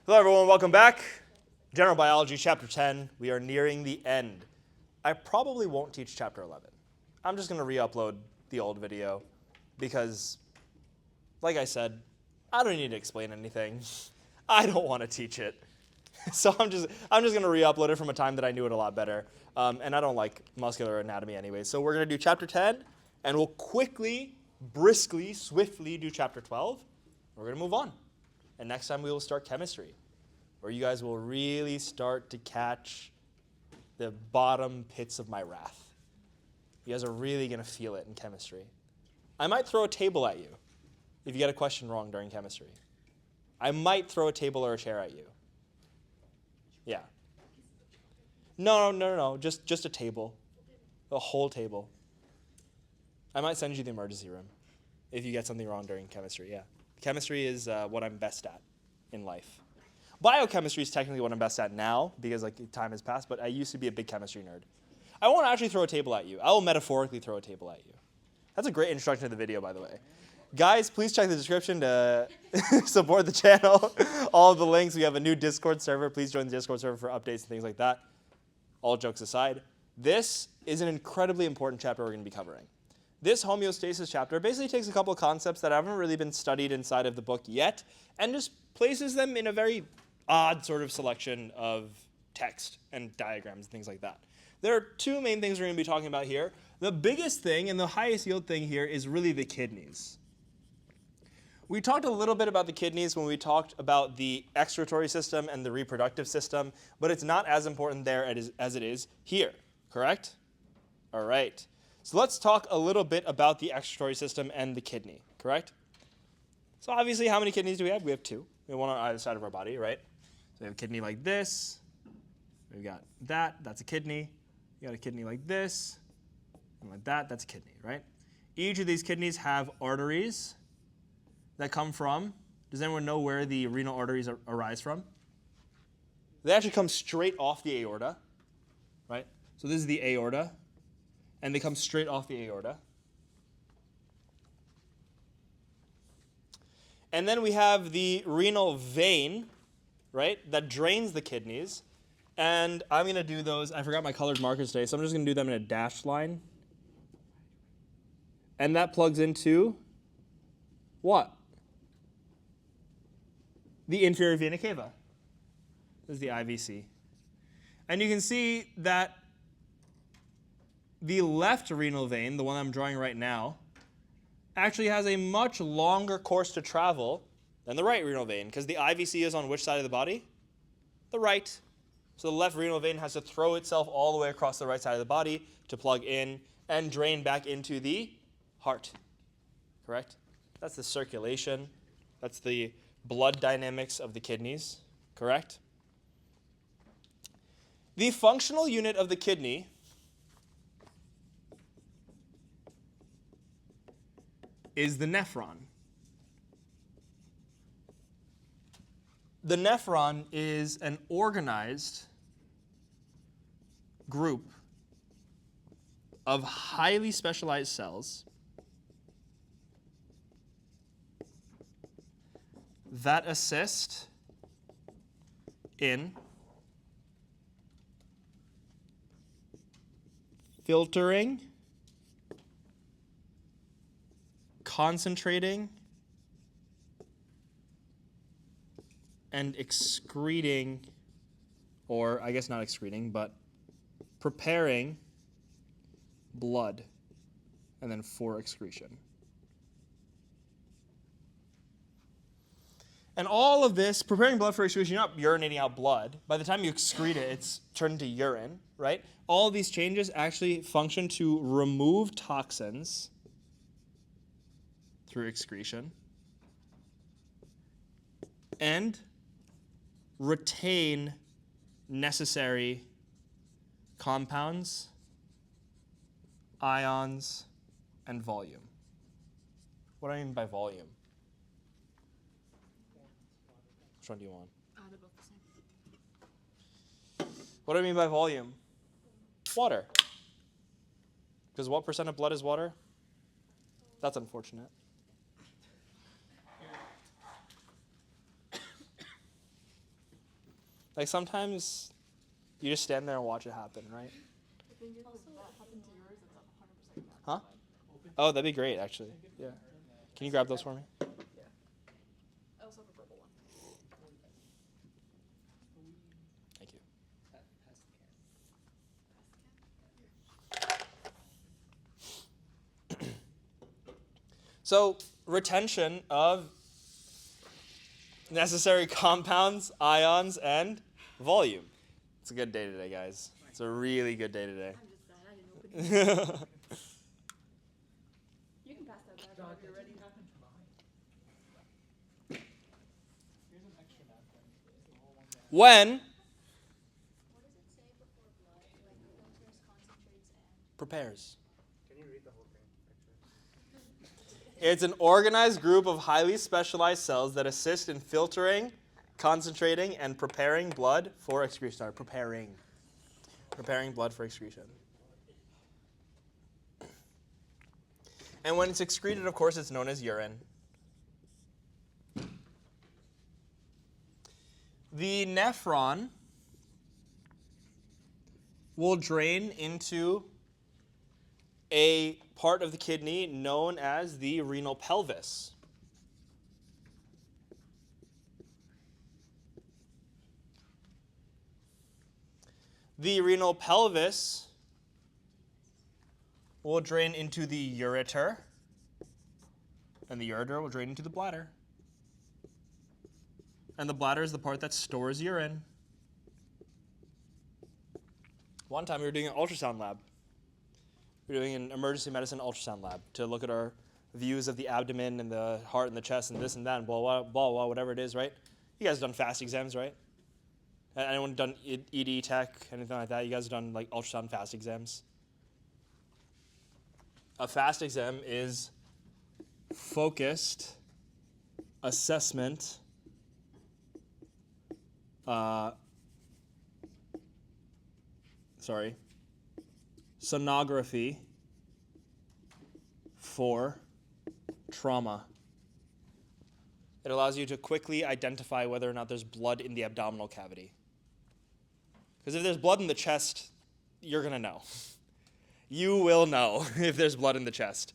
Hello everyone, welcome back. General Biology, Chapter 10. We are nearing the end. I probably won't teach Chapter 11. I'm just going to re-upload the old video because, like I said, I don't need to explain anything. I don't want to teach it. So I'm just going to re-upload it from a time that I knew it a lot better. And I don't like muscular anatomy anyway. So we're going to do Chapter 10, and we'll quickly, briskly, swiftly do Chapter 12. We're going to move on. And next time we will start chemistry, where you guys will really start to catch the bottom pits of my wrath. You guys are really going to feel it in chemistry. I might throw a table at you if you get a question wrong during chemistry. I might throw a table or a chair at you. Yeah. No. Just a table. A whole table. I might send you to the emergency room if you get something wrong during chemistry, yeah. Chemistry is what I'm best at in life. Biochemistry is technically what I'm best at now because time has passed, but I used to be a big chemistry nerd. I won't actually throw a table at you. I will metaphorically throw a table at you. That's a great introduction to the video, by the way. Guys, please check the description to support the channel. All of the links. We have a new Discord server. Please join the Discord server for updates and things like that. All jokes aside, this is an incredibly important chapter we're going to be covering. This homeostasis chapter basically takes a couple of concepts that haven't really been studied inside of the book yet and just places them in a very odd sort of selection of text and diagrams and things like that. There are two main things we're going to be talking about here. The biggest thing and the highest yield thing here is really the kidneys. We talked a little bit about the kidneys when we talked about the excretory system and the reproductive system, but it's not as important there as it is here, correct? All right. So let's talk a little bit about the excretory system and the kidney, correct? So obviously, how many kidneys do we have? We have two. We have one on either side of our body, right? So we have a kidney like this. We've got that. That's a kidney. You got a kidney like this. And like that. That's a kidney, right? Each of these kidneys have arteries that come from. Does anyone know where the renal arteries arise from? They actually come straight off the aorta, right? So this is the aorta. And they come straight off the aorta. And then we have the renal vein, right, that drains the kidneys. And I'm going to do those. I forgot my colored markers today, so I'm just going to do them in a dashed line. And that plugs into what? The inferior vena cava. This is the IVC. And you can see that the left renal vein, the one I'm drawing right now, actually has a much longer course to travel than the right renal vein, because the IVC is on which side of the body? The right. So the left renal vein has to throw itself all the way across the right side of the body to plug in and drain back into the heart. Correct? That's the circulation. That's the blood dynamics of the kidneys. Correct? The functional unit of the kidney is the nephron. The nephron is an organized group of highly specialized cells that assist in filtering, concentrating, and excreting, or I guess not excreting, but preparing blood, and then for excretion. And all of this, preparing blood for excretion, you're not urinating out blood. By the time you excrete it, it's turned into urine, right? All of these changes actually function to remove toxins through excretion and retain necessary compounds, ions, and volume. What do I mean by volume? Which one do you want? They're both the same. What do I mean by volume? Water. Because what % of blood is water? That's unfortunate. Like sometimes you just stand there and watch it happen, right? Huh? Oh, that'd be great, actually. Yeah. Can you grab those for me? Yeah. I also have a purple one. Thank you. So, retention of necessary compounds, ions, and volume. It's a good day today, guys. It's a really good day today. I'm just glad I didn't open it. You can pass that back whenever you're ready. Here's an extra napkin. When What does it say before blood? Like filters, concentrates, and prepares. Can you read the whole thing? It's an organized group of highly specialized cells that assist in filtering, concentrating, and preparing blood for excretion. Sorry, preparing blood for excretion. And when it's excreted, of course, it's known as urine. The nephron will drain into a part of the kidney known as the renal pelvis. The renal pelvis will drain into the ureter, and the ureter will drain into the bladder. And the bladder is the part that stores urine. One time we were doing an ultrasound lab. We were doing an emergency medicine ultrasound lab to look at our views of the abdomen and the heart and the chest and this and that and blah, blah, whatever it is, right? You guys have done fast exams, right? Anyone done ED tech, anything like that? You guys have done like ultrasound fast exams? A fast exam is focused assessment sonography for trauma. It allows you to quickly identify whether or not there's blood in the abdominal cavity. Because if there's blood in the chest, you're going to know. You will know if there's blood in the chest.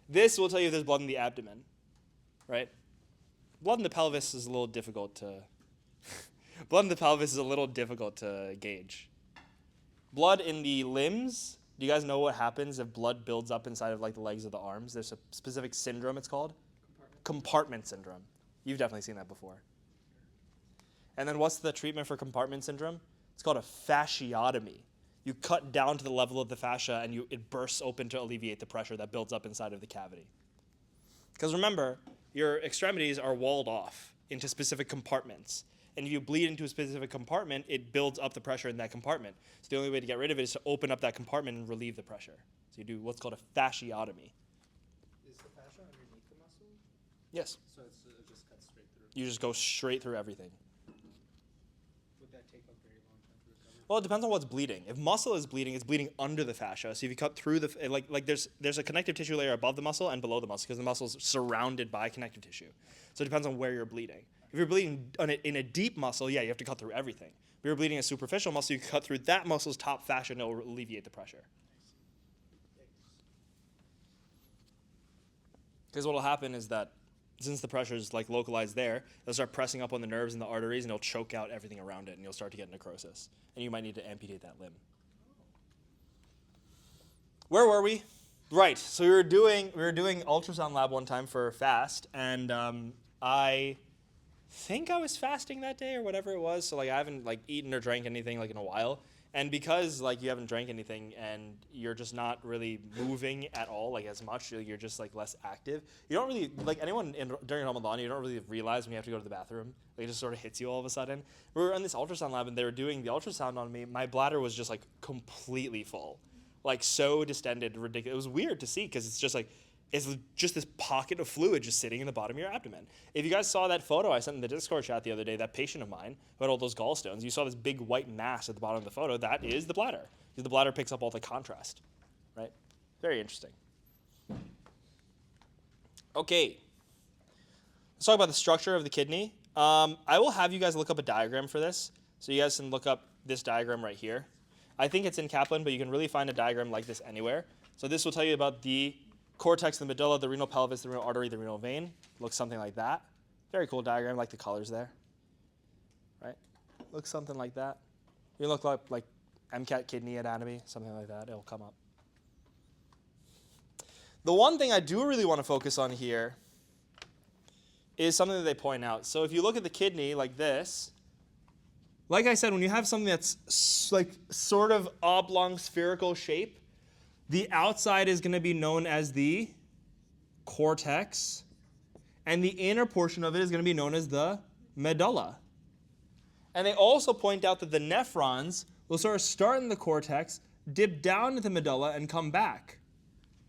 This will tell you if there's blood in the abdomen, right? Blood in the pelvis is a little difficult to gauge. Blood in the limbs, do you guys know what happens if blood builds up inside of like the legs or the arms? There's a specific syndrome it's called. Compartment syndrome. You've definitely seen that before. And then what's the treatment for compartment syndrome? It's called a fasciotomy. You cut down to the level of the fascia and it bursts open to alleviate the pressure that builds up inside of the cavity. Because remember, your extremities are walled off into specific compartments. And if you bleed into a specific compartment, it builds up the pressure in that compartment. So the only way to get rid of it is to open up that compartment and relieve the pressure. So you do what's called a fasciotomy. Is the fascia underneath the muscle? Yes. So it just cuts straight through. You just go straight through everything. Would that take a very long time to recover? Well, it depends on what's bleeding. If muscle is bleeding, it's bleeding under the fascia. So if you cut through there's a connective tissue layer above the muscle and below the muscle because the muscle is surrounded by connective tissue. So it depends on where you're bleeding. If you're bleeding in a deep muscle, yeah, you have to cut through everything. If you're bleeding a superficial muscle, you cut through that muscle's top fascia and it'll alleviate the pressure. Because what will happen is that since the pressure is like localized there, they'll start pressing up on the nerves and the arteries and it'll choke out everything around it and you'll start to get necrosis. And you might need to amputate that limb. Where were we? Right, so we were doing ultrasound lab one time for fast, and I think I was fasting that day or whatever it was. So like I haven't like eaten or drank anything like in a while. And because like you haven't drank anything and you're just not really moving at all, like as much, you're just like less active. You don't really, like anyone during Ramadan, you don't really realize when you have to go to the bathroom. Like it just sort of hits you all of a sudden. We were in this ultrasound lab and they were doing the ultrasound on me. My bladder was just like completely full. Like so distended, ridiculous. It was weird to see because it's just this pocket of fluid just sitting in the bottom of your abdomen. If you guys saw that photo I sent in the Discord chat the other day, that patient of mine who had all those gallstones, you saw this big white mass at the bottom of the photo. That is the bladder. Because the bladder picks up all the contrast, right? Very interesting. Okay. Let's talk about the structure of the kidney. I will have you guys look up a diagram for this. So you guys can look up this diagram right here. I think it's in Kaplan, but you can really find a diagram like this anywhere. So this will tell you about the cortex, the medulla, the renal pelvis, the renal artery, the renal vein. Looks something like that. Very cool diagram, like the colors there. Right? Looks something like that. You look up like MCAT kidney anatomy, something like that. It'll come up. The one thing I do really want to focus on here is something that they point out. So if you look at the kidney like this, like I said, when you have something that's like sort of oblong spherical shape, the outside is going to be known as the cortex, and the inner portion of it is going to be known as the medulla. And they also point out that the nephrons will sort of start in the cortex, dip down to the medulla, and come back.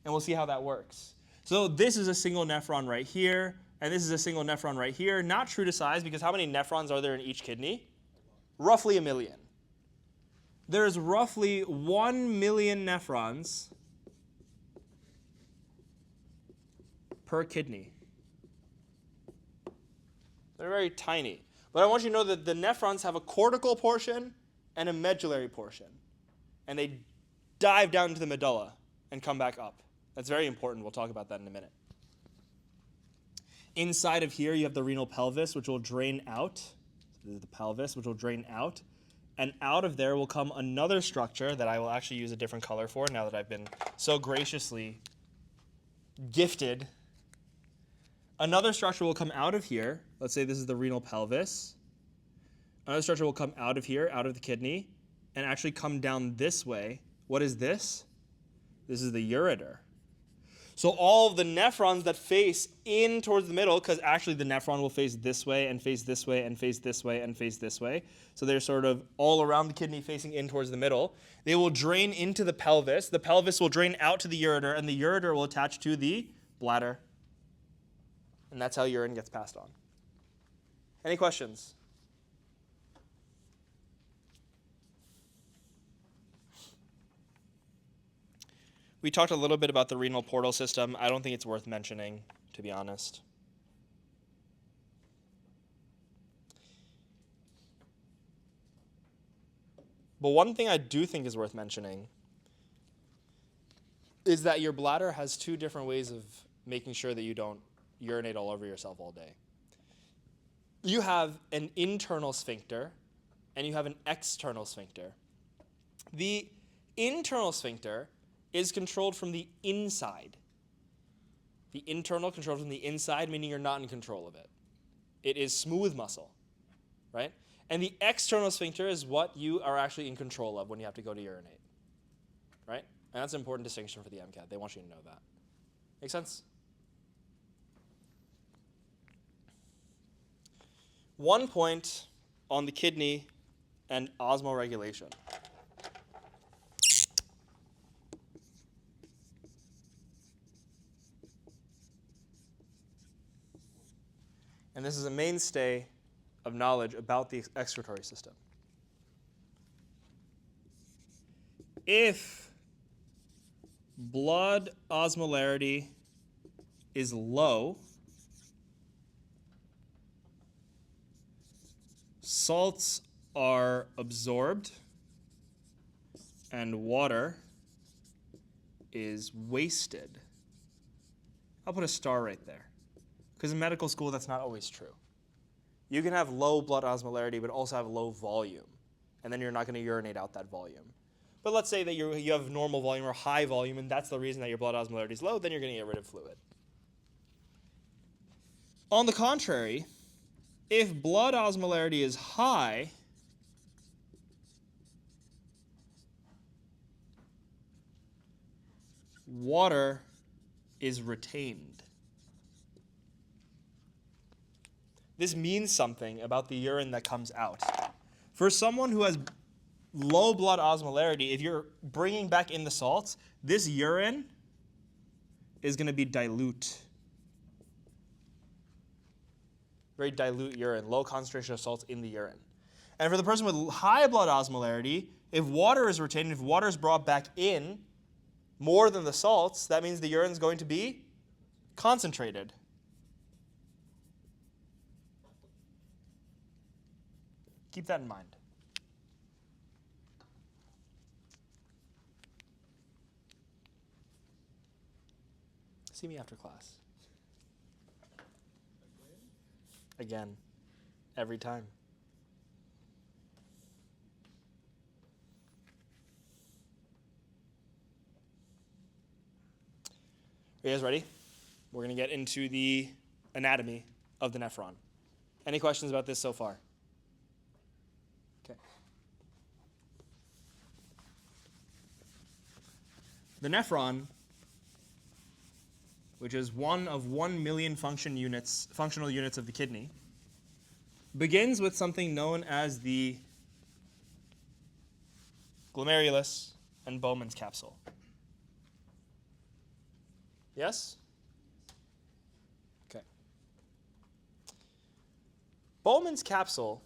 And we'll see how that works. So this is a single nephron right here, and this is a single nephron right here. Not true to size, because how many nephrons are there in each kidney? Roughly 1 million. There's roughly 1 million nephrons per kidney. They're very tiny. But I want you to know that the nephrons have a cortical portion and a medullary portion. And they dive down into the medulla and come back up. That's very important. We'll talk about that in a minute. Inside of here, you have the renal pelvis, which will drain out. This is the pelvis, which will drain out. And out of there will come another structure that I will actually use a different color for now that I've been so graciously gifted. Another structure will come out of here. Let's say this is the renal pelvis. Another structure will come out of here, out of the kidney, and actually come down this way. What is this? This is the ureter. So all of the nephrons that face in towards the middle, because actually the nephron will face this way and face this way and face this way and face this way. So they're sort of all around the kidney facing in towards the middle. They will drain into the pelvis. The pelvis will drain out to the ureter, and the ureter will attach to the bladder. And that's how urine gets passed on. Any questions? We talked a little bit about the renal portal system. I don't think it's worth mentioning, to be honest. But one thing I do think is worth mentioning is that your bladder has 2 different ways of making sure that you don't urinate all over yourself all day. You have an internal sphincter and you have an external sphincter. The internal sphincter is controlled from the inside. The internal controlled from the inside, meaning you're not in control of it. It is smooth muscle, right? And the external sphincter is what you are actually in control of when you have to go to urinate, right? And that's an important distinction for the MCAT. They want you to know that. Make sense? One point on the kidney and osmoregulation. And this is a mainstay of knowledge about the excretory system. If blood osmolarity is low, salts are absorbed and water is wasted. I'll put a star right there. Because in medical school, that's not always true. You can have low blood osmolarity, but also have low volume. And then you're not going to urinate out that volume. But let's say that you have normal volume or high volume, and that's the reason that your blood osmolarity is low, then you're going to get rid of fluid. On the contrary, if blood osmolarity is high, water is retained. This means something about the urine that comes out. For someone who has low blood osmolarity, if you're bringing back in the salts, this urine is going to be dilute. Very dilute urine, low concentration of salts in the urine. And for the person with high blood osmolarity, if water is retained, if water is brought back in more than the salts, that means the urine is going to be concentrated. Keep that in mind. See me after class. Again. Every time. Are you guys ready? We're going to get into the anatomy of the nephron. Any questions about this so far? Okay. The nephron, which is one of 1 million functional units of the kidney, begins with something known as the glomerulus and Bowman's capsule. Yes? Okay. Bowman's capsule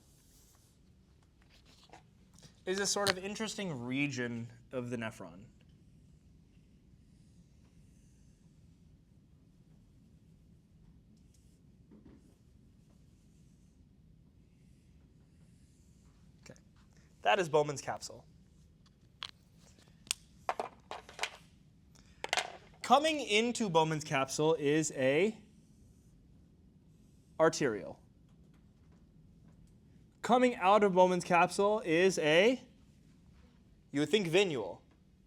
is a sort of interesting region of the nephron. Okay. That is Bowman's capsule. Coming into Bowman's capsule is a arteriole. Coming out of Bowman's capsule is a, you would think venule.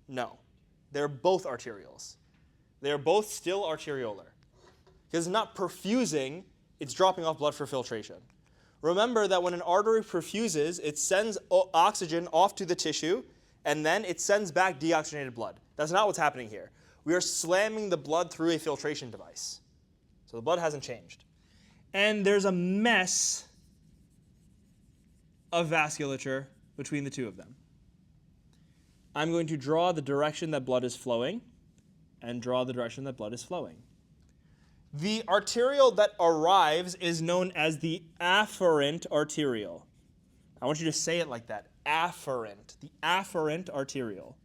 No, they're both arterioles. They're both still arteriolar. Because it's not perfusing, it's dropping off blood for filtration. Remember that when an artery perfuses, it sends oxygen off to the tissue, and then it sends back deoxygenated blood. That's not what's happening here. We are slamming the blood through a filtration device. So the blood hasn't changed. And there's a mess of vasculature between the two of them. I'm going to draw the direction that blood is flowing and draw the direction that blood is flowing. The arteriole that arrives is known as the afferent arteriole. I want you to say it like that, afferent, the afferent arteriole.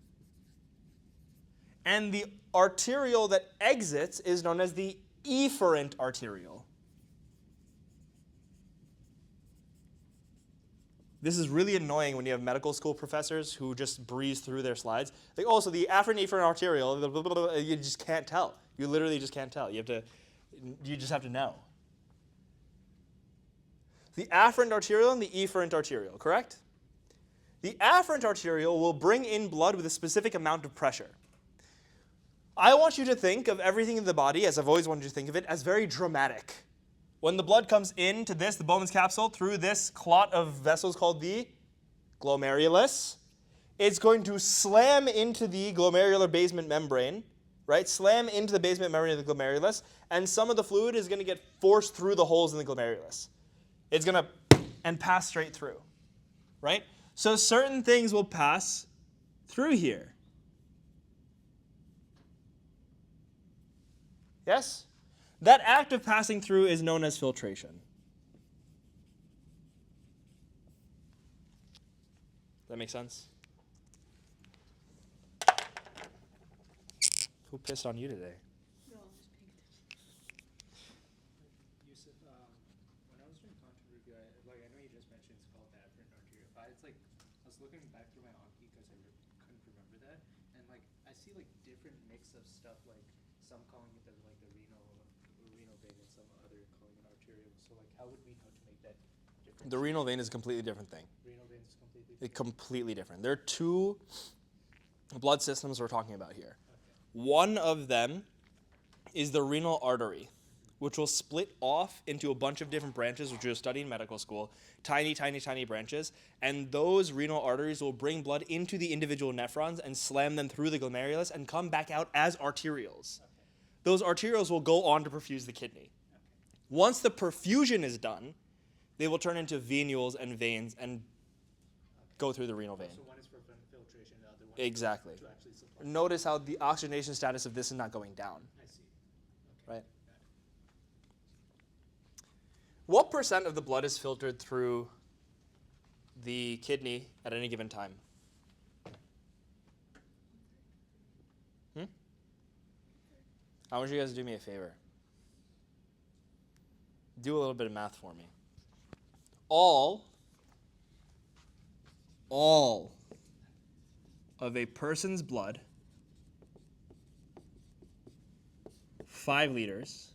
And the arteriole that exits is known as the efferent arteriole. This is really annoying when you have medical school professors who just breeze through their slides. Like, oh, so the afferent efferent arteriole, blah, blah, blah, blah, you just can't tell. You literally just can't tell. You just have to know. The afferent arteriole and the efferent arteriole, correct? The afferent arteriole will bring in blood with a specific amount of pressure. I want you to think of everything in the body, as I've always wanted you to think of it, as very dramatic. When the blood comes into this, the Bowman's capsule, through this clot of vessels called the glomerulus, it's going to slam into the glomerular basement membrane, right? Slam into the basement membrane of the glomerulus, and some of the fluid is going to get forced through the holes in the glomerulus. It's going to and pass straight through, right? So certain things will pass through here. Yes? That act of passing through is known as filtration. Does that make sense? Who pissed on you today? No, I'm just paying attention. You said, when I was doing content review, I know you just mentioned it's called the afferent arteriole, but it's like, I was looking back through my Anki because I couldn't remember that, and like, I see like different mix of stuff, like some calling it the renal vein and some other calling it arteriole. So like, how would we know to make that difference? The renal vein is a completely different thing. Renal vein is completely different. Completely different. There are two blood systems we're talking about here. Okay. One of them is the renal artery, which will split off into a bunch of different branches, which you'll study in medical school, tiny, tiny, tiny branches, and those renal arteries will bring blood into the individual nephrons and slam them through the glomerulus and come back out as arterioles. Okay. Those arterioles will go on to perfuse the kidney. Okay. Once the perfusion is done, they will turn into venules and veins and go through the renal vein. So one is for filtration, the other one Exactly. to actually supply. Notice how the oxygenation status of this is not going down, I see. Okay. right? Got it. What percent of the blood is filtered through the kidney at any given time? I want you guys to do me a favor. Do a little bit of math for me. All of a person's blood 5 liters,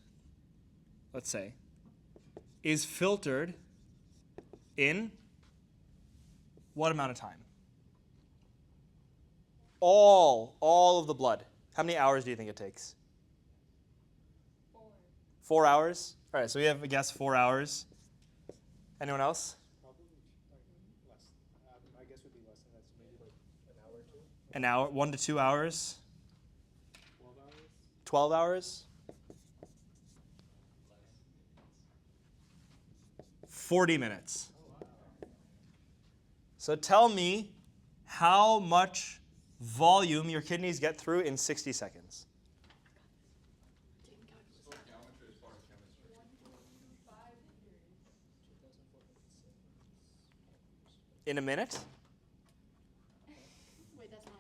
let's say, is filtered in what amount of time? All of the blood. How many hours do you think it takes? 4 hours? All right, so we have a guess 4 hours. Anyone else? Probably less. My guess would be less than that, so maybe like an hour or two. An hour, 1 to 2 hours? 12 hours? 12 hours? 40 minutes. So tell me how much volume your kidneys get through in 60 seconds. In a minute? Wait, that's not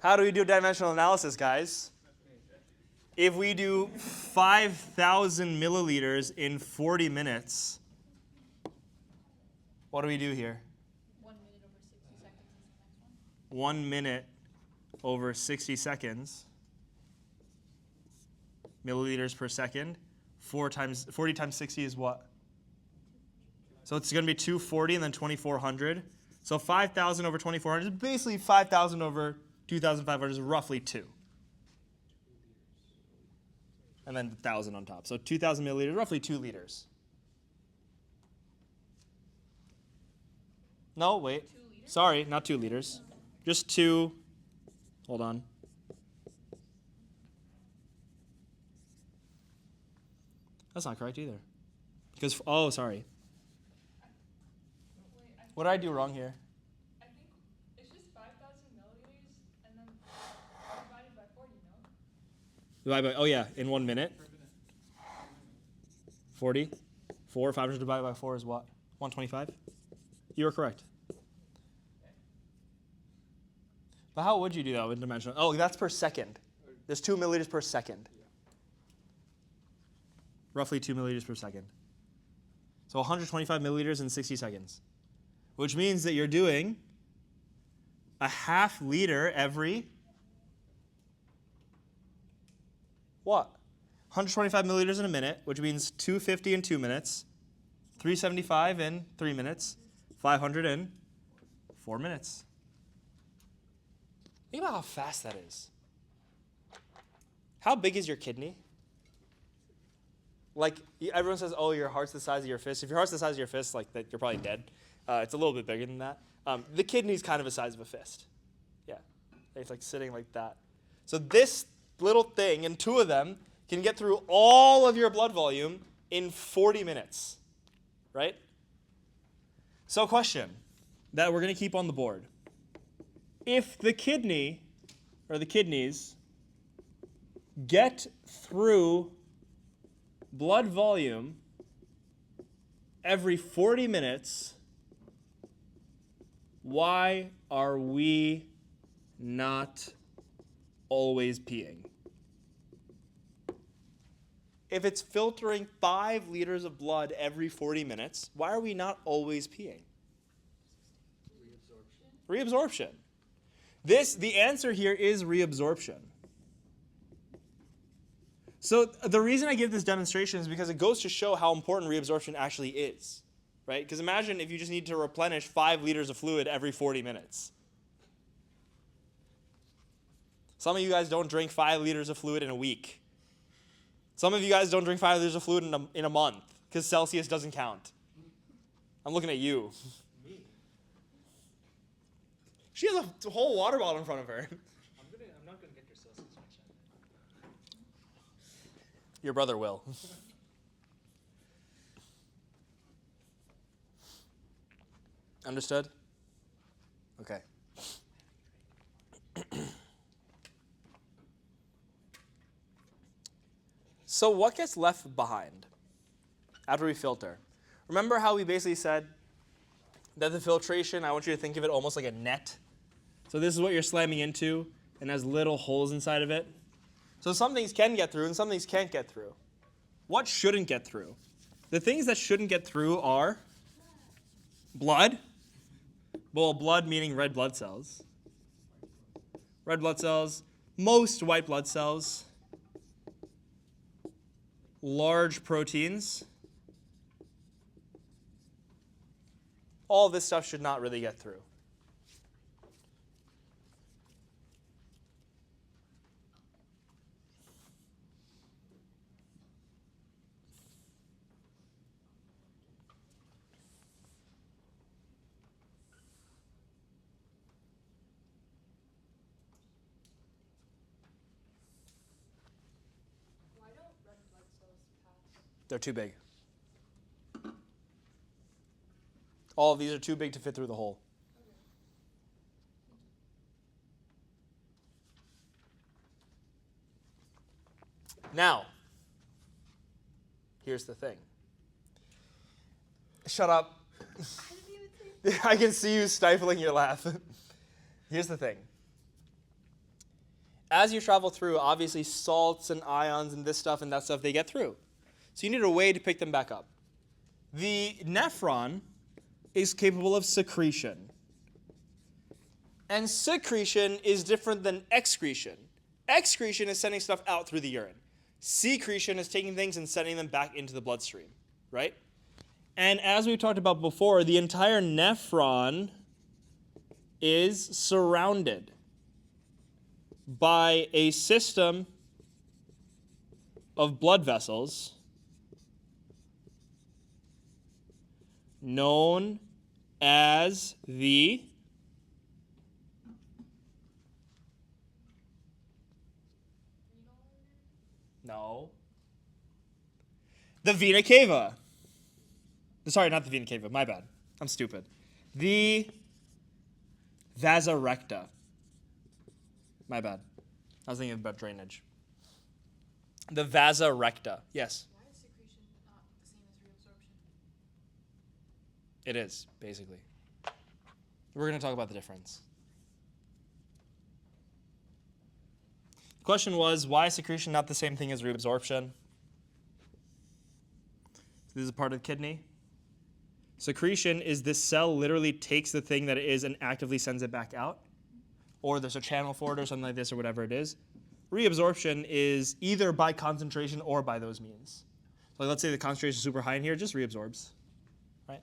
How do we do dimensional analysis, guys? If we do 5,000 milliliters in 40 minutes, what do we do here? 1 minute over 60 seconds is the next one. 1 minute over 60 seconds, milliliters per second. 40 times 60 is what? So it's going to be 240 and then 2,400. So 5,000 over 2,400 is basically 5,000 over 2,500 is roughly 2. And then 1,000 on top. So 2,000 milliliters, roughly 2 liters. No, wait. 2 liters? Sorry, not 2 liters. Just 2. Hold on. That's not correct either. Because, oh, sorry. Wait, What did I do wrong here? I think it's just 5,000 milliliters and then divided by 40, no? Divided by, oh yeah, in 1 minute. 40. 500 divided by 4 is what? 125? You were correct. But how would you do that with dimensional? Oh, that's per second. There's 2 milliliters per second. Roughly 2 milliliters per second. So 125 milliliters in 60 seconds. Which means that you're doing a half liter every what? 125 milliliters in a minute, which means 250 in 2 minutes, 375 in 3 minutes, 500 in 4 minutes. Think about how fast that is. How big is your kidney? Like, everyone says, oh, your heart's the size of your fist. If your heart's the size of your fist, like, that, you're probably dead. It's a little bit bigger than that. The kidney's kind of the size of a fist. Yeah. It's like sitting like that. So this little thing, and 2 of them, can get through all of your blood volume in 40 minutes. Right? So question that we're going to keep on the board. If the kidney, or the kidneys, get through blood volume every 40 minutes, why are we not always peeing? If it's filtering 5 liters of blood every 40 minutes, why are we not always peeing? Reabsorption. The answer here is reabsorption. So the reason I give this demonstration is because it goes to show how important reabsorption actually is, right? Because imagine if you just need to replenish 5 liters of fluid every 40 minutes. Some of you guys don't drink 5 liters of fluid in a week. Some of you guys don't drink 5 liters of fluid in a month because Celsius doesn't count. I'm looking at you. Me? She has a whole water bottle in front of her. I'm not gonna get your Celsius mention. Your brother will. Understood? Okay. So what gets left behind after we filter? Remember how we basically said that the filtration, I want you to think of it almost like a net. So this is what you're slamming into and has little holes inside of it. So some things can get through and some things can't get through. What shouldn't get through? The things that shouldn't get through are Blood. Well, blood meaning red blood cells. Red blood cells, most white blood cells, large proteins. All this stuff should not really get through. Why don't red blood cells pass? They're too big. All of these are too big to fit through the hole. Now, here's the thing. Shut up. I can see you stifling your laugh. Here's the thing. As you travel through, obviously salts and ions and this stuff and that stuff, they get through. So you need a way to pick them back up. The nephron is capable of secretion. And secretion is different than excretion. Excretion is sending stuff out through the urine. Secretion is taking things and sending them back into the bloodstream, right? And as we talked about before, the entire nephron is surrounded by a system of blood vessels known as the vena cava. Sorry, not the vena cava. My bad. I'm stupid. The vasa recta. My bad. I was thinking about drainage. The vasa recta. Yes. Why is secretion not the same as reabsorption? It is, basically. We're going to talk about the difference. The question was, why is secretion not the same thing as reabsorption? This is a part of the kidney. Secretion is this cell literally takes the thing that it is and actively sends it back out. Or there's a channel for it or something like this or whatever it is. Reabsorption is either by concentration or by those means. So let's say the concentration is super high in here, it just reabsorbs. Right?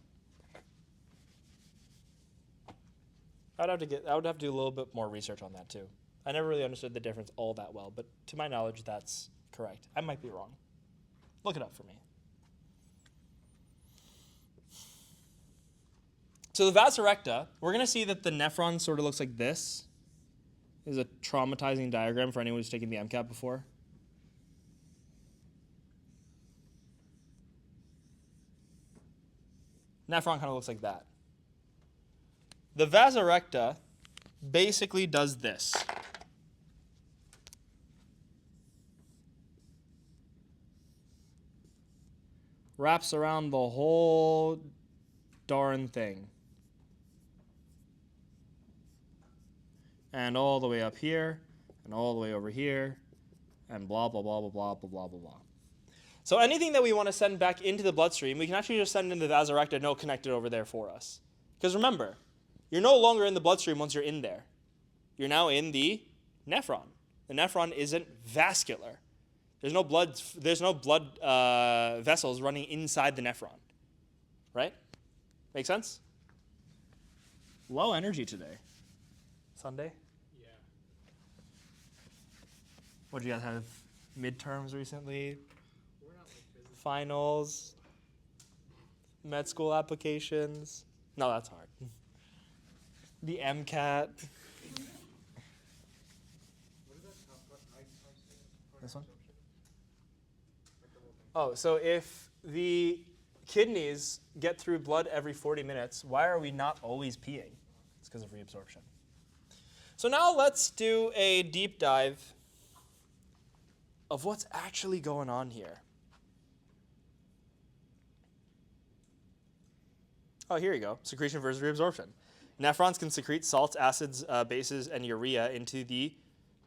I would have to do a little bit more research on that too. I never really understood the difference all that well, but to my knowledge, that's correct. I might be wrong. Look it up for me. So the vasa recta, we're going to see that the nephron sort of looks like this. This is a traumatizing diagram for anyone who's taken the MCAT before. Nephron kind of looks like that. The vasa recta basically does this. Wraps around the whole darn thing. And all the way up here, and all the way over here, and blah, blah, blah, blah, blah, blah, blah, blah, blah. So anything that we want to send back into the bloodstream, we can actually just send into the vasa recta and it'll connect it over there for us. Because remember, you're no longer in the bloodstream once you're in there. You're now in the nephron. The nephron isn't vascular. There's no blood vessels running inside the nephron. Right? Make sense? Low energy today. Sunday? Yeah. What did you guys have? Midterms recently? We're not like business. Finals? Med school applications? No, that's hard. The MCAT. What is that top part? This one? Oh, so if the kidneys get through blood every 40 minutes, why are we not always peeing? It's because of reabsorption. So now let's do a deep dive of what's actually going on here. Oh, here you go. Secretion versus reabsorption. Nephrons can secrete salts, acids, bases, and urea into the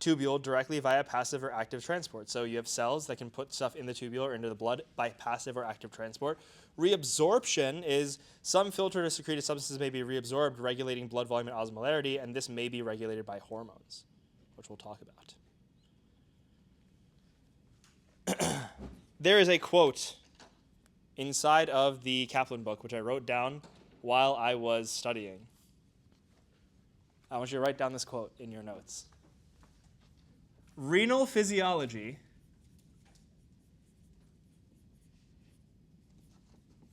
tubule directly via passive or active transport. So you have cells that can put stuff in the tubule or into the blood by passive or active transport. Reabsorption is some filtered or secreted substances may be reabsorbed, regulating blood volume and osmolarity, and this may be regulated by hormones, which we'll talk about. There is a quote inside of the Kaplan book, which I wrote down while I was studying. I want you to write down this quote in your notes. Renal physiology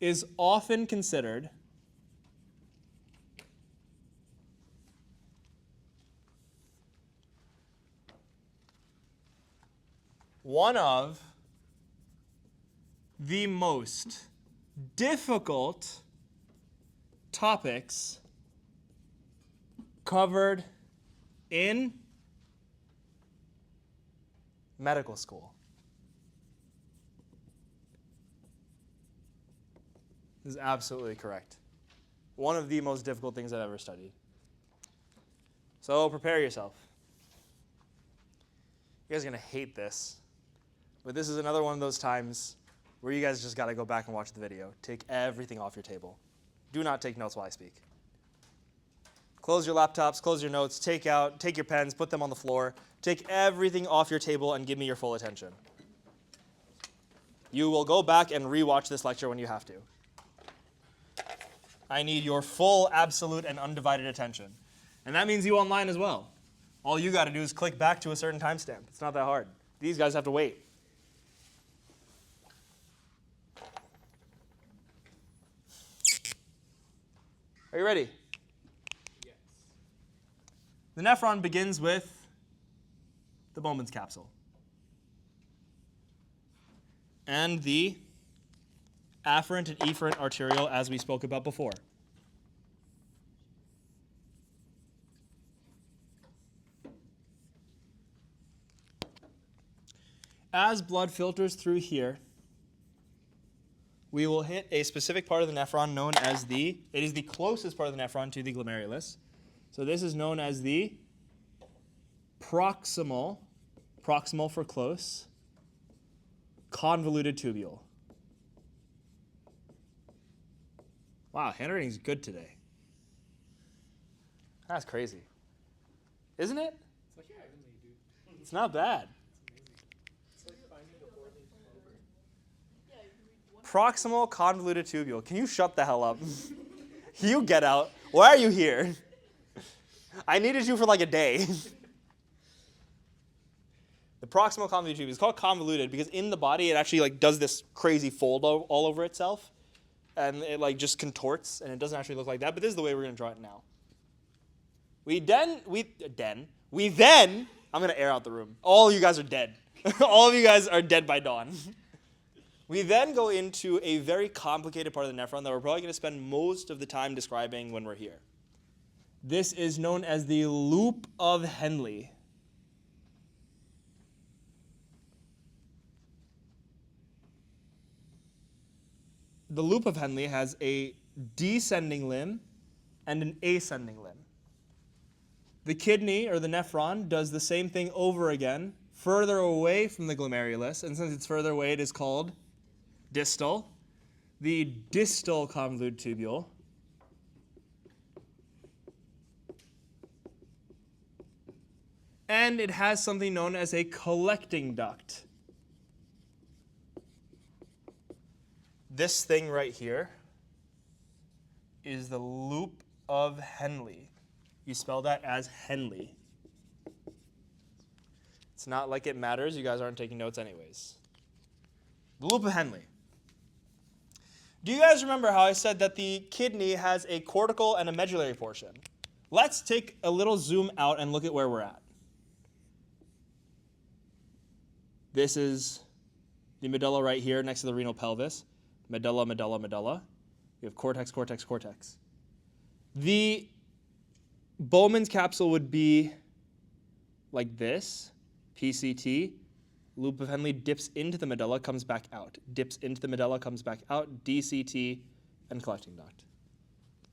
is often considered one of the most difficult topics covered in medical school. This is absolutely correct. One of the most difficult things I've ever studied. So prepare yourself. You guys are going to hate this, but this is another one of those times where you guys just got to go back and watch the video. Take everything off your table. Do not take notes while I speak. Close your laptops, close your notes, take your pens, put them on the floor. Take everything off your table and give me your full attention. You will go back and rewatch this lecture when you have to. I need your full, absolute, and undivided attention. And that means you online as well. All you got to do is click back to a certain timestamp. It's not that hard. These guys have to wait. Are you ready? Yes. The nephron begins with the Bowman's capsule and the afferent and efferent arteriole, as we spoke about before. As blood filters through here, we will hit a specific part of the nephron known as it is the closest part of the nephron to the glomerulus. So this is known as the proximal for close, convoluted tubule. Wow, handwriting's good today. That's crazy. Isn't it? It's like heavenly, dude. It's not bad. It's like finding the four-leaf clover. Proximal convoluted tubule. Can you shut the hell up? You get out. Why are you here? I needed you for like a day. The proximal convoluted tubule is called convoluted because in the body it actually like does this crazy fold all over itself, and it like just contorts, and it doesn't actually look like that. But this is the way we're going to draw it now. We then I'm going to air out the room. All of you guys are dead. All of you guys are dead by dawn. We then go into a very complicated part of the nephron that we're probably going to spend most of the time describing when we're here. This is known as the loop of Henle. The loop of Henle has a descending limb and an ascending limb. The kidney, or the nephron, does the same thing over again, further away from the glomerulus, and since it's further away, it is called distal. The distal convoluted tubule and it has something known as a collecting duct. This thing right here is the loop of Henle. You spell that as Henle. It's not like it matters. You guys aren't taking notes anyways. The loop of Henle. Do you guys remember how I said that the kidney has a cortical and a medullary portion? Let's take a little zoom out and look at where we're at. This is the medulla right here next to the renal pelvis. Medulla, medulla, medulla. We have cortex, cortex, cortex. The Bowman's capsule would be like this, PCT. Loop of Henle dips into the medulla, comes back out. Dips into the medulla, comes back out. DCT and collecting duct.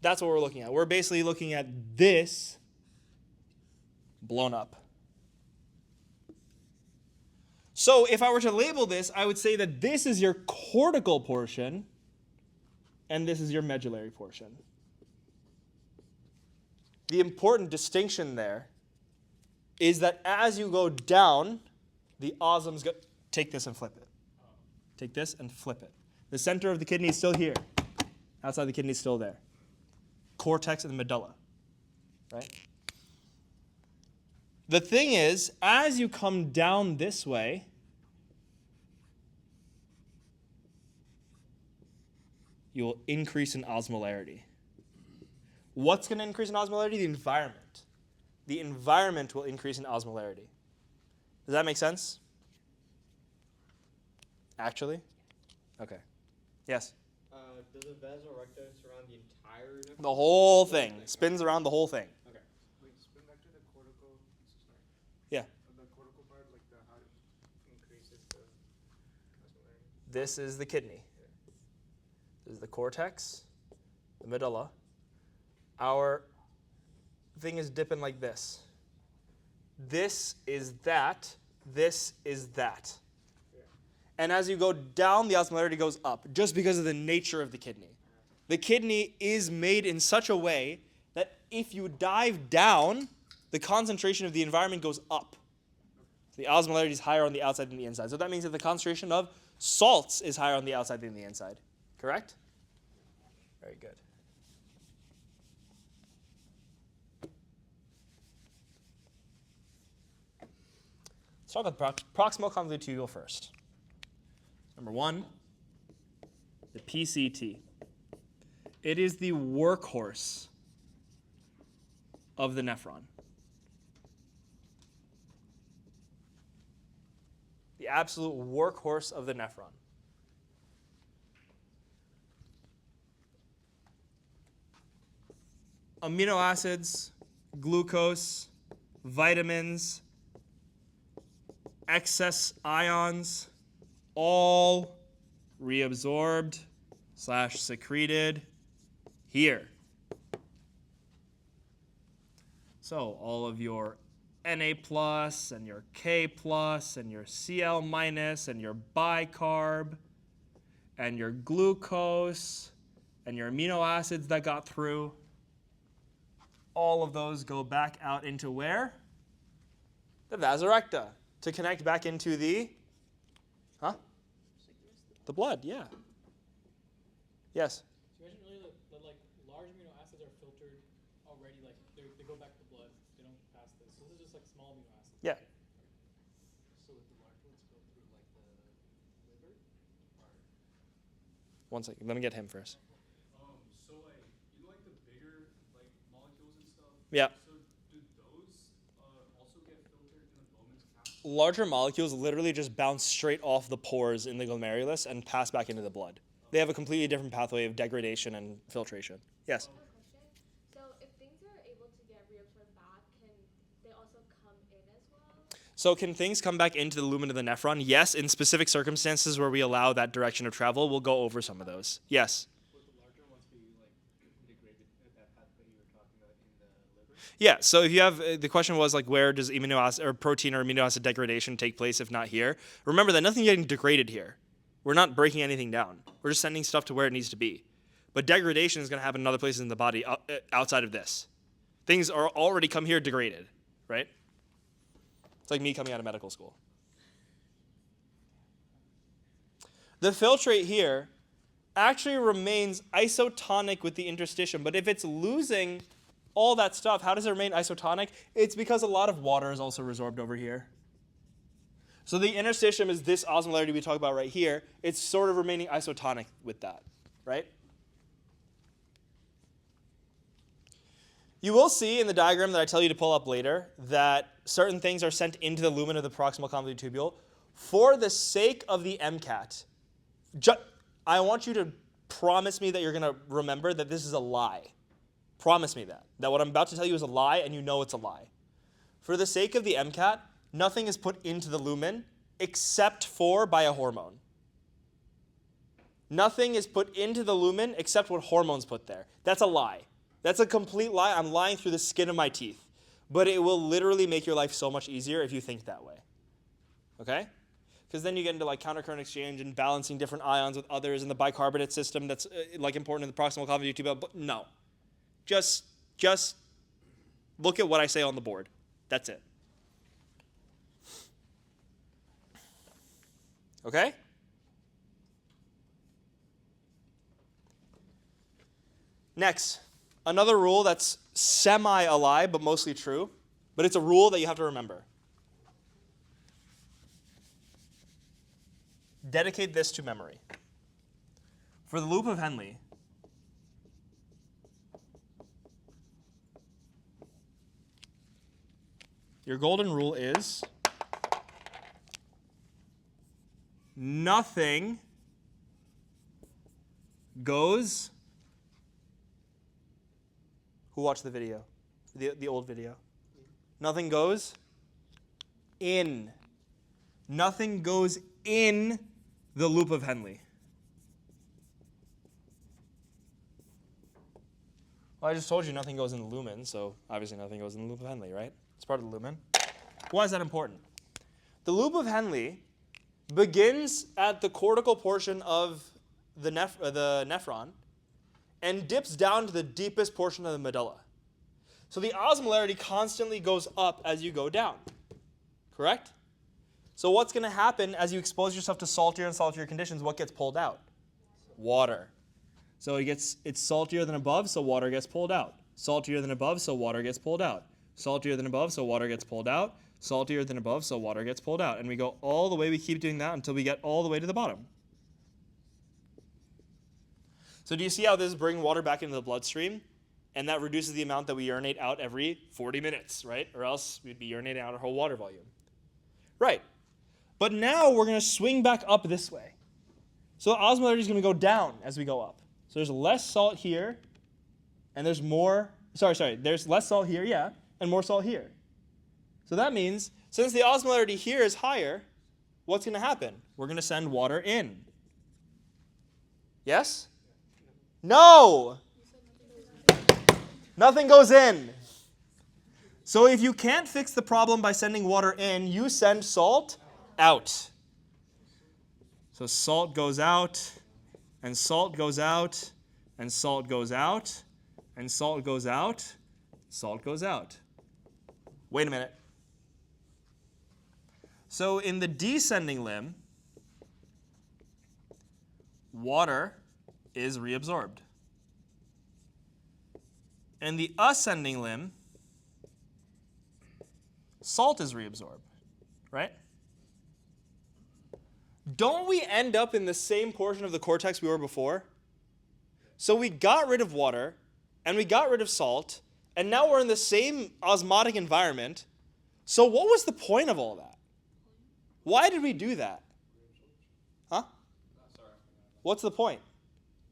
That's what we're looking at. We're basically looking at this blown up. So if I were to label this, I would say that this is your cortical portion, and this is your medullary portion. The important distinction there is that as you go down, the osms go. Take this and flip it. Take this and flip it. The center of the kidney is still here. Outside the kidney is still there. Cortex and the medulla, right? The thing is, as you come down this way, you will increase in osmolarity. What's going to increase in osmolarity? The environment. The environment will increase in osmolarity. Does that make sense? Actually? Okay. Yes? Does a vasorector surround the entire nephron? The whole thing. Spins around the whole thing. Okay. Wait, spin back to the cortical. Sorry. Yeah. The cortical part, like the how it increases the osmolarity. This is the kidney. This is the cortex, the medulla. Our thing is dipping like this. This is that. This is that. And as you go down, the osmolarity goes up, just because of the nature of the kidney. The kidney is made in such a way that if you dive down, the concentration of the environment goes up. The osmolarity is higher on the outside than the inside. So that means that the concentration of salts is higher on the outside than the inside. Correct? Very good. Let's talk about the proximal convoluted tubule first. Number one, the PCT. It is the workhorse of the nephron. The absolute workhorse of the nephron. Amino acids, glucose, vitamins, excess ions, all reabsorbed / secreted here. So all of your Na plus and your K plus and your Cl minus and your bicarb and your glucose and your amino acids that got through, all of those go back out into where? The vasorecta, to connect back into the the blood, yeah. Yes? So you mentioned earlier that like large amino acids are filtered already, like they go back to the blood, they don't pass this. So this is just like small amino acids. Yeah. So would the large ones go through like the liver? Or 1 second, let me get him first. So like you know like the bigger like molecules and stuff. Yeah. So do those also get filtered in the Bowman's capsule? Larger molecules literally just bounce straight off the pores in the glomerulus and pass back into the blood. They have a completely different pathway of degradation and filtration. Yes? I have a question. So if things are able to get reabsorbed back, can they also come in as well? So can things come back into the lumen of the nephron? Yes, in specific circumstances where we allow that direction of travel, we'll go over some of those. Yes? would the larger ones be like degraded at that pathway you were talking about in the liver? Yeah, so if you have, the question was like, where does amino acid or protein or amino acid degradation take place if not here? Remember that nothing's getting degraded here. We're not breaking anything down. We're just sending stuff to where it needs to be. But degradation is going to happen in other places in the body outside of this. Things are already come here degraded, right? It's like me coming out of medical school. The filtrate here actually remains isotonic with the interstitium, but if it's losing all that stuff, how does it remain isotonic? It's because a lot of water is also resorbed over here. So the interstitium is this osmolarity we talk about right here. It's sort of remaining isotonic with that, right? You will see in the diagram that I tell you to pull up later that certain things are sent into the lumen of the proximal convoluted tubule. For the sake of the MCAT, I want you to promise me that you're going to remember that this is a lie. Promise me that. That what I'm about to tell you is a lie and you know it's a lie. For the sake of the MCAT, nothing is put into the lumen except for by a hormone. Nothing is put into the lumen except what hormones put there. That's a lie. That's a complete lie. I'm lying through the skin of my teeth. But it will literally make your life so much easier if you think that way. Okay? because then you get into like countercurrent exchange and balancing different ions with others in the bicarbonate system that's like important in the proximal convoluted tubule. But no, just look at what I say on the board. That's it. Okay? Next, another rule that's semi a lie but mostly true, but it's a rule that you have to remember. Dedicate this to memory. For the loop of Henle, your golden rule is nothing goes. Who watched the video? The old video? Nothing goes in. Nothing goes in the loop of Henle. Well, I just told you nothing goes in the lumen, so obviously nothing goes in the loop of Henle, right? It's part of the lumen. Why is that important? The loop of Henle begins at the cortical portion of the nephron and dips down to the deepest portion of the medulla. So the osmolarity constantly goes up as you go down, correct? So what's going to happen as you expose yourself to saltier and saltier conditions? What gets pulled out? Water. So it's saltier than above, so water gets pulled out. Saltier than above, so water gets pulled out. Saltier than above, so water gets pulled out. Saltier than above, so water gets pulled out. And we go all the way, we keep doing that until we get all the way to the bottom. So do you see how this is bringing water back into the bloodstream? And that reduces the amount that we urinate out every 40 minutes, right? Or else we'd be urinating out our whole water volume. Right. But now we're going to swing back up this way. So the osmolarity is going to go down as we go up. So there's less salt here, and there's more, there's less salt here, yeah, and more salt here. So that means, since the osmolarity here is higher, what's going to happen? We're going to send water in. Yes? No! Nothing goes in. So if you can't fix the problem by sending water in, you send salt out. So salt goes out, and salt goes out, and salt goes out, and salt goes out, salt goes out. Wait a minute. So in the descending limb, water is reabsorbed. In the ascending limb, salt is reabsorbed, right? Don't we end up in the same portion of the cortex we were before? So we got rid of water, and we got rid of salt, and now we're in the same osmotic environment. So what was the point of all that? Why did we do that? Huh? What's the point?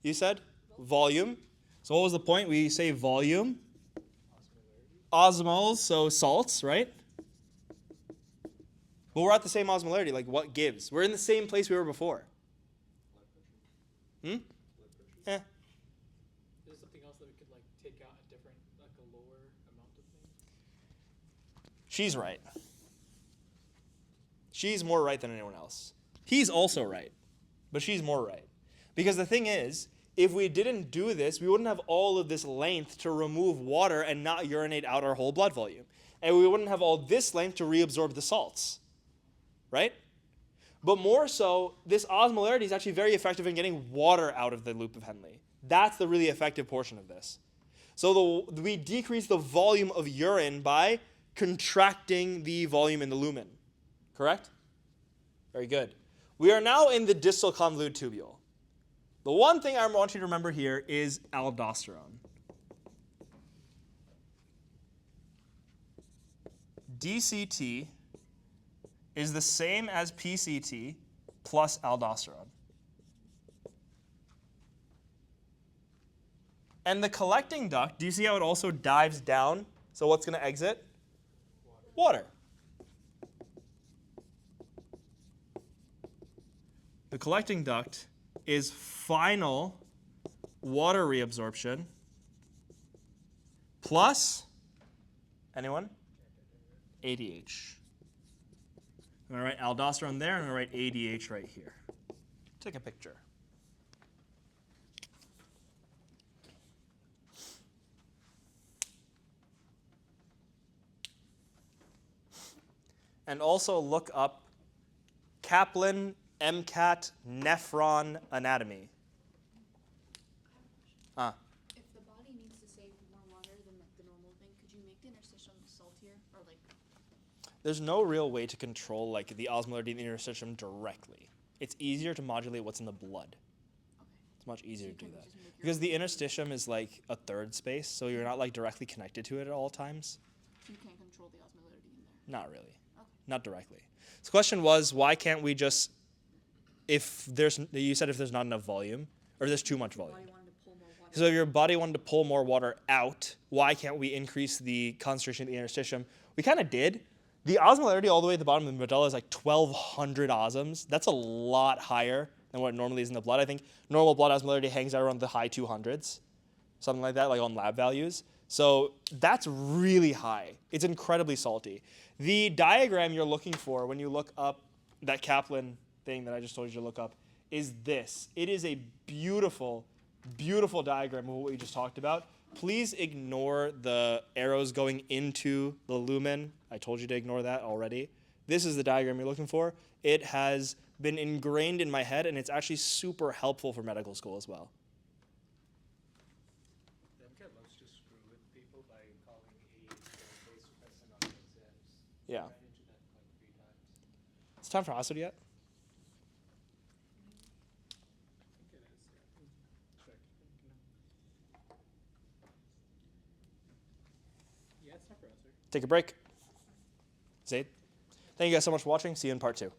You said volume. So what was the point? We say volume. Osmoles, so salts, right? But we're at the same osmolarity. Like, what gives? We're in the same place we were before. Yeah. Is there something else that we could take out a different, a lower amount of things? She's right. She's more right than anyone else. He's also right, but she's more right. Because the thing is, if we didn't do this, we wouldn't have all of this length to remove water and not urinate out our whole blood volume. And we wouldn't have all this length to reabsorb the salts. Right? But more so, this osmolarity is actually very effective in getting water out of the loop of Henle. That's the really effective portion of this. So we decrease the volume of urine by contracting the volume in the lumen. Correct? Very good. We are now in the distal convoluted tubule. The one thing I want you to remember here is aldosterone. DCT is the same as PCT plus aldosterone. And the collecting duct, do you see how it also dives down? So what's going to exit? Water. The collecting duct is final water reabsorption plus, anyone? ADH. I'm going to write aldosterone there, and I'm going to write ADH right here. Take a picture. And also look up Kaplan, MCAT, Nephron anatomy. If the body needs to save more water than like the normal thing, could you make the interstitium saltier or like? There's no real way to control like the osmolarity in the interstitium directly. It's easier to modulate what's in the blood. Okay. It's much easier to do can that. just make your Because own the food. interstitium is like a third space, so you're not like directly connected to it at all times. So you can't control the osmolarity in there. Not really. Okay. Not directly. So the question was, why can't we just, if there's, you said if there's not enough volume, or if there's too much Your volume. body wanted to pull more water. So if your body wanted to pull more water out, why can't we increase the concentration of the interstitium? We kind of did. The osmolarity all the way at the bottom of the medulla is like 1,200 osms. That's a lot higher than what it normally is in the blood. I think normal blood osmolarity hangs out around the high 200s, something like that, like on lab values. So that's really high. It's incredibly salty. The diagram you're looking for when you look up that Kaplan thing that I just told you to look up is this. It is a beautiful, beautiful diagram of what we just talked about. Please ignore the arrows going into the lumen. I told you to ignore that already. This is the diagram you're looking for. It has been ingrained in my head, and it's actually super helpful for medical school as well. The MCAT loves to screw with people by calling a vasopressin on the exams. Yeah. I ran into that like 3 times. It's time for acid yet? I think it is, yeah. Check. Yeah, it's not for us, sir. Take a break. Zaid, thank you guys so much for watching. See you in part 2.